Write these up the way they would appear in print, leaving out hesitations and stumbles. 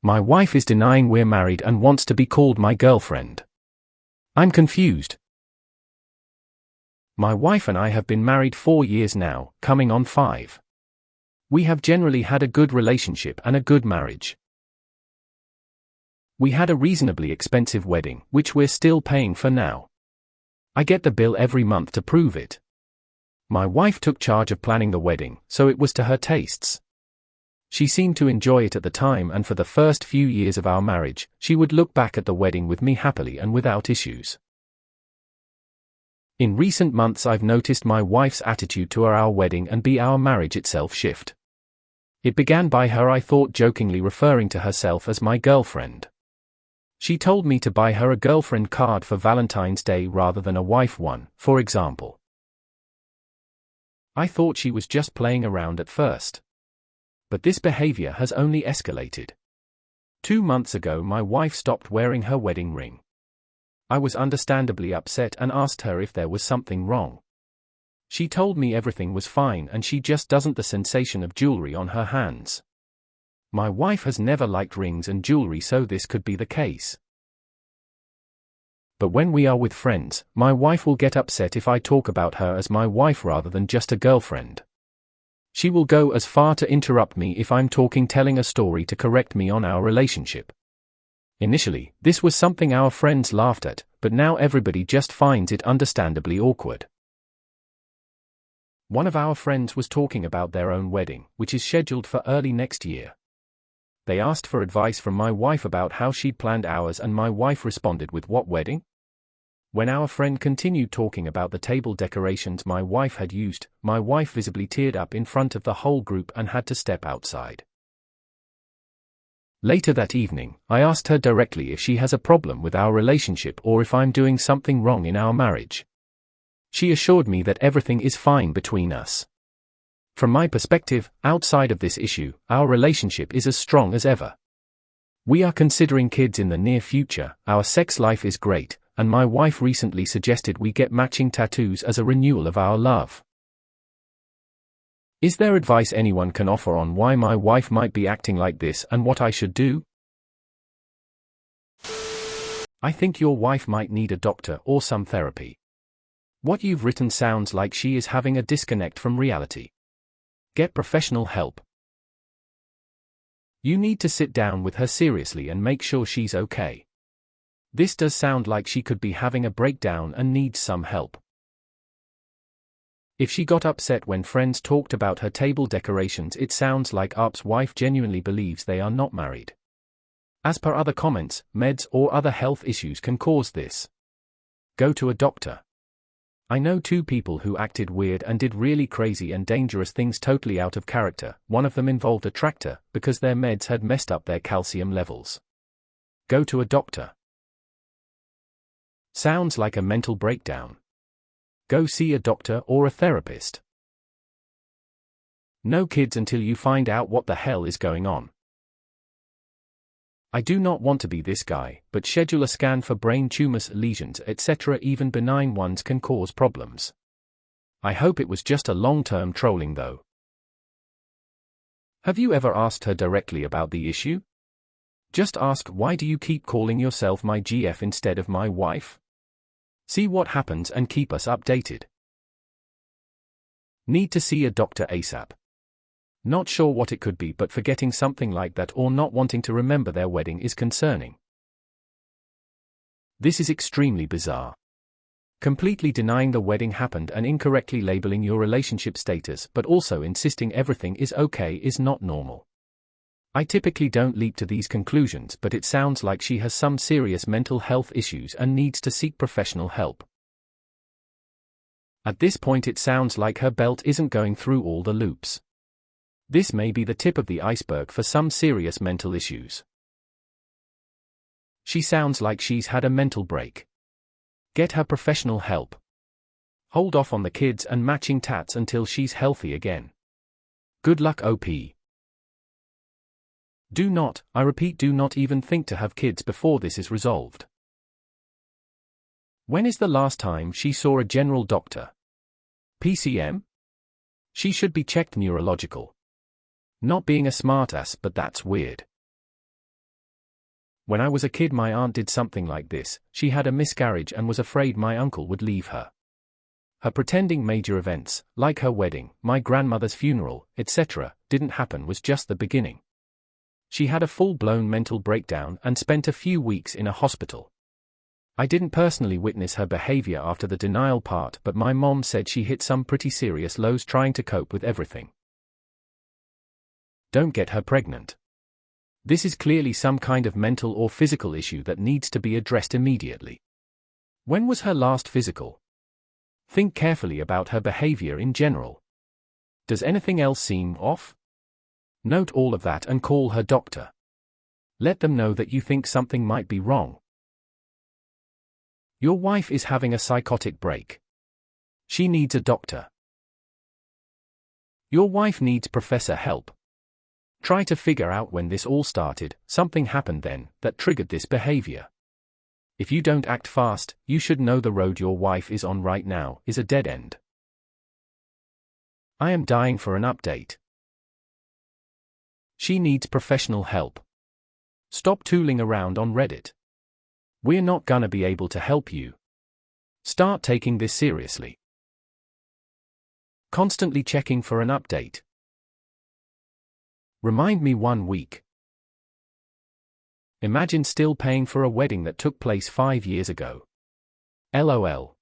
My wife is denying we're married and wants to be called my girlfriend. I'm confused. My wife and I have been married 4 years now, coming on 5. We have generally had a good relationship and a good marriage. We had a reasonably expensive wedding, which we're still paying for now. I get the bill every month to prove it. My wife took charge of planning the wedding, so it was to her tastes. She seemed to enjoy it at the time, and for the first few years of our marriage, she would look back at the wedding with me happily and without issues. In recent months I've noticed my wife's attitude to our wedding and our marriage itself shift. It began by her, I thought, jokingly referring to herself as my girlfriend. She told me to buy her a girlfriend card for Valentine's Day rather than a wife one, for example. I thought she was just playing around at first. But this behavior has only escalated. 2 months ago my wife stopped wearing her wedding ring. I was understandably upset and asked her if there was something wrong. She told me everything was fine and she just doesn't the sensation of jewelry on her hands. My wife has never liked rings and jewelry, so this could be the case. But when we are with friends, my wife will get upset if I talk about her as my wife rather than just a girlfriend. She will go as far to interrupt me if I'm talking, telling a story to correct me on our relationship. Initially, this was something our friends laughed at, but now everybody just finds it understandably awkward. One of our friends was talking about their own wedding, which is scheduled for early next year. They asked for advice from my wife about how she'd planned ours, and my wife responded with, "What wedding?" When our friend continued talking about the table decorations my wife had used, my wife visibly teared up in front of the whole group and had to step outside. Later that evening, I asked her directly if she has a problem with our relationship or if I'm doing something wrong in our marriage. She assured me that everything is fine between us. From my perspective, outside of this issue, our relationship is as strong as ever. We are considering kids in the near future, our sex life is great, and my wife recently suggested we get matching tattoos as a renewal of our love. Is there advice anyone can offer on why my wife might be acting like this and what I should do? I think your wife might need a doctor or some therapy. What you've written sounds like she is having a disconnect from reality. Get professional help. You need to sit down with her seriously and make sure she's okay. This does sound like she could be having a breakdown and needs some help. If she got upset when friends talked about her table decorations, it sounds like Arp's wife genuinely believes they are not married. As per other comments, meds or other health issues can cause this. Go to a doctor. I know 2 people who acted weird and did really crazy and dangerous things totally out of character. One of them involved a tractor because their meds had messed up their calcium levels. Go to a doctor. Sounds like a mental breakdown. Go see a doctor or a therapist. No kids until you find out what the hell is going on. I do not want to be this guy, but schedule a scan for brain tumors, lesions, etc. Even benign ones can cause problems. I hope it was just a long-term trolling though. Have you ever asked her directly about the issue? Just ask, why do you keep calling yourself my GF instead of my wife? See what happens and keep us updated. Need to see a doctor ASAP. Not sure what it could be, but forgetting something like that or not wanting to remember their wedding is concerning. This is extremely bizarre. Completely denying the wedding happened and incorrectly labeling your relationship status but also insisting everything is okay is not normal. I typically don't leap to these conclusions, but it sounds like she has some serious mental health issues and needs to seek professional help. At this point it sounds like her belt isn't going through all the loops. This may be the tip of the iceberg for some serious mental issues. She sounds like she's had a mental break. Get her professional help. Hold off on the kids and matching tats until she's healthy again. Good luck, OP. Do not, I repeat, do not even think to have kids before this is resolved. When is the last time she saw a general doctor? PCM? She should be checked neurological. Not being a smartass, but that's weird. When I was a kid, my aunt did something like this. She had a miscarriage and was afraid my uncle would leave her. Her pretending major events, like her wedding, my grandmother's funeral, etc., didn't happen was just the beginning. She had a full-blown mental breakdown and spent a few weeks in a hospital. I didn't personally witness her behavior after the denial part, but my mom said she hit some pretty serious lows trying to cope with everything. Don't get her pregnant. This is clearly some kind of mental or physical issue that needs to be addressed immediately. When was her last physical? Think carefully about her behavior in general. Does anything else seem off? Note all of that and call her doctor. Let them know that you think something might be wrong. Your wife is having a psychotic break. She needs a doctor. Your wife needs professor help. Try to figure out when this all started. Something happened then that triggered this behavior. If you don't act fast, you should know the road your wife is on right now is a dead end. I am dying for an update. She needs professional help. Stop tooling around on Reddit. We're not gonna be able to help you. Start taking this seriously. Constantly checking for an update. Remind me 1 week. Imagine still paying for a wedding that took place 5 years ago. LOL.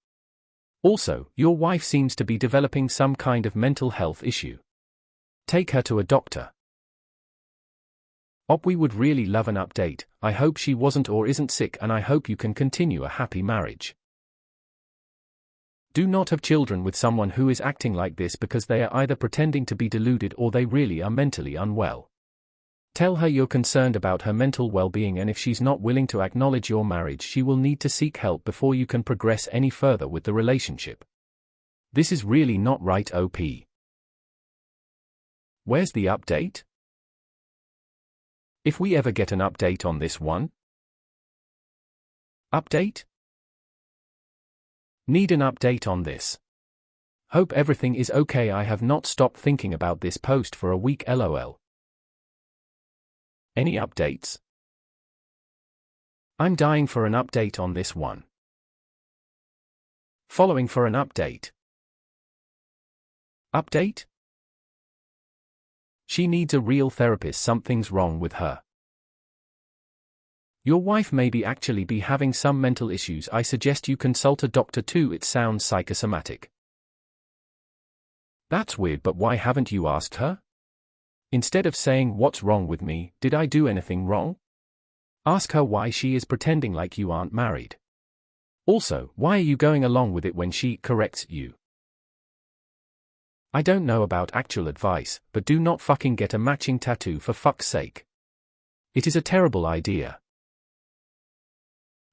Also, your wife seems to be developing some kind of mental health issue. Take her to a doctor. We would really love an update. I hope she wasn't or isn't sick, and I hope you can continue a happy marriage. Do not have children with someone who is acting like this because they are either pretending to be deluded or they really are mentally unwell. Tell her you're concerned about her mental well-being, and if she's not willing to acknowledge your marriage, she will need to seek help before you can progress any further with the relationship. This is really not right, OP. Where's the update? If we ever get an update on this one? Update? Need an update on this. Hope everything is okay. I have not stopped thinking about this post for a week, LOL. Any updates? I'm dying for an update on this one. Following for an update. Update? She needs a real therapist. Something's wrong with her. Your wife may actually be having some mental issues. I suggest you consult a doctor too. It sounds psychosomatic. That's weird, but why haven't you asked her? Instead of saying, "What's wrong with me? Did I do anything wrong?" Ask her why she is pretending like you aren't married. Also, why are you going along with it when she corrects you? I don't know about actual advice, but do not fucking get a matching tattoo for fuck's sake. It is a terrible idea.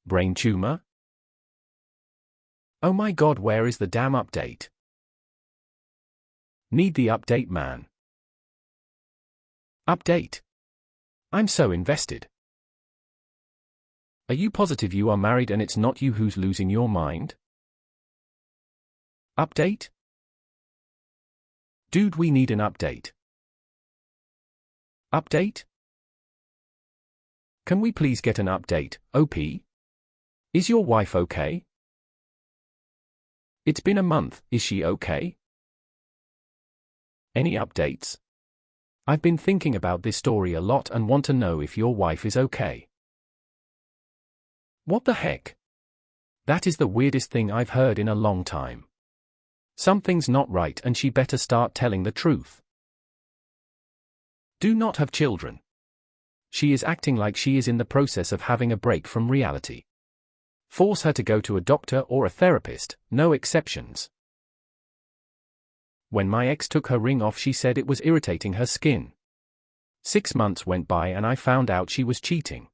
Brain tumor? Oh my god, where is the damn update? Need the update, man. Update. I'm so invested. Are you positive you are married and it's not you who's losing your mind? Update? Dude, we need an update. Update? Can we please get an update, OP? Is your wife okay? It's been a month, is she okay? Any updates? I've been thinking about this story a lot and want to know if your wife is okay. What the heck? That is the weirdest thing I've heard in a long time. Something's not right and she better start telling the truth. Do not have children. She is acting like she is in the process of having a break from reality. Force her to go to a doctor or a therapist, no exceptions. When my ex took her ring off, she said it was irritating her skin. 6 months went by and I found out she was cheating.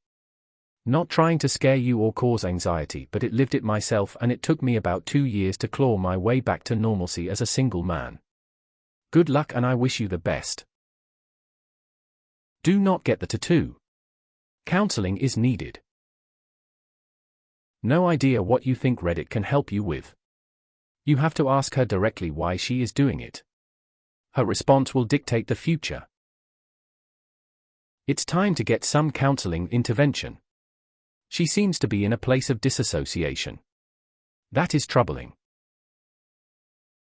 Not trying to scare you or cause anxiety, but it lived it myself, and it took me about 2 years to claw my way back to normalcy as a single man. Good luck and I wish you the best. Do not get the tattoo. Counseling is needed. No idea what you think Reddit can help you with. You have to ask her directly why she is doing it. Her response will dictate the future. It's time to get some counseling intervention. She seems to be in a place of disassociation. That is troubling.